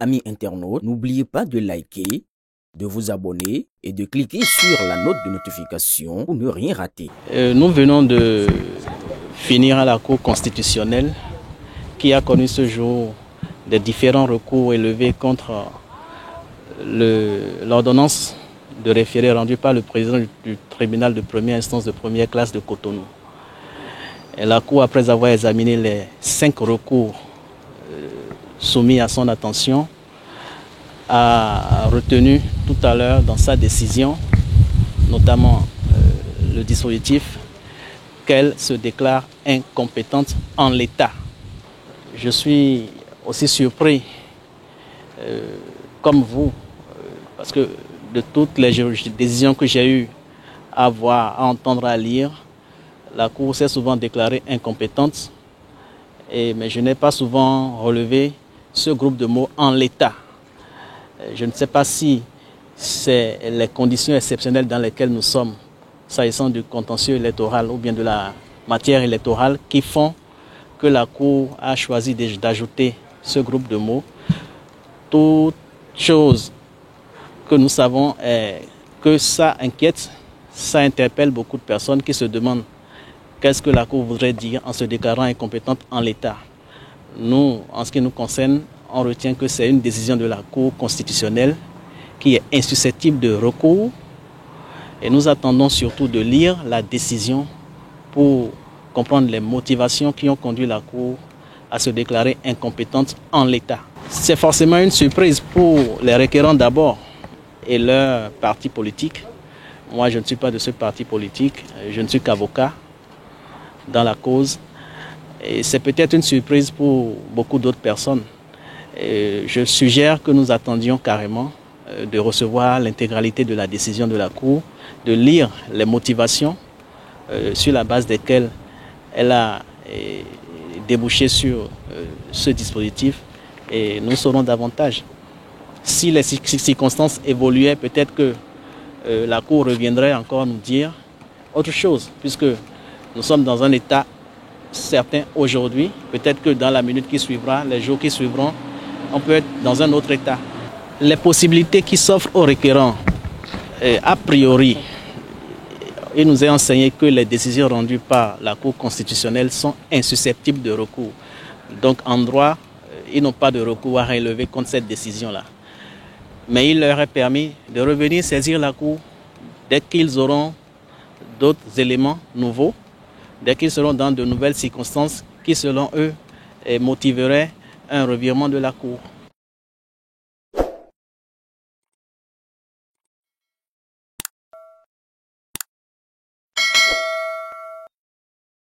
amis internautes, n'oubliez pas de liker, de vous abonner et de cliquer sur la note de notification pour ne rien rater. Nous venons de finir à la Cour constitutionnelle qui a connu ce jour des différents recours élevés contre l'ordonnance de référé rendue par le président du tribunal de première instance de première classe de Cotonou. Et la Cour, après avoir examiné les 5 recours soumis à son attention, a retenu tout à l'heure dans sa décision, notamment le dispositif, qu'elle se déclare incompétente en l'état. Je suis aussi surpris, comme vous, parce que de toutes les décisions que j'ai eu à voir, à entendre, à lire, la Cour s'est souvent déclarée incompétente, mais je n'ai pas souvent relevé ce groupe de mots en l'état. Je ne sais pas si c'est les conditions exceptionnelles dans lesquelles nous sommes, s'agissant du contentieux électoral ou bien de la matière électorale, qui font que la Cour a choisi d'ajouter ce groupe de mots. Toute chose que nous savons est que ça inquiète, ça interpelle beaucoup de personnes qui se demandent qu'est-ce que la Cour voudrait dire en se déclarant incompétente en l'état. Nous, en ce qui nous concerne, on retient que c'est une décision de la Cour constitutionnelle qui est insusceptible de recours. Et nous attendons surtout de lire la décision pour comprendre les motivations qui ont conduit la Cour à se déclarer incompétente en l'état. C'est forcément une surprise pour les requérants d'abord et leur parti politique. Moi, je ne suis pas de ce parti politique, je ne suis qu'avocat dans la cause. Et c'est peut-être une surprise pour beaucoup d'autres personnes. Et je suggère que nous attendions carrément de recevoir l'intégralité de la décision de la Cour, de lire les motivations sur la base desquelles elle a débouché sur ce dispositif, et nous saurons davantage. Si les circonstances évoluaient, peut-être que la Cour reviendrait encore nous dire autre chose, puisque nous sommes dans un état certain aujourd'hui. Peut-être que dans la minute qui suivra, les jours qui suivront, on peut être dans un autre état. Les possibilités qui s'offrent aux requérants, a priori, il nous est enseigné que les décisions rendues par la Cour constitutionnelle sont insusceptibles de recours. Donc en droit, ils n'ont pas de recours à relever contre cette décision-là. Mais il leur est permis de revenir saisir la Cour dès qu'ils auront d'autres éléments nouveaux, dès qu'ils seront dans de nouvelles circonstances qui, selon eux, motiveraient un revirement de la Cour.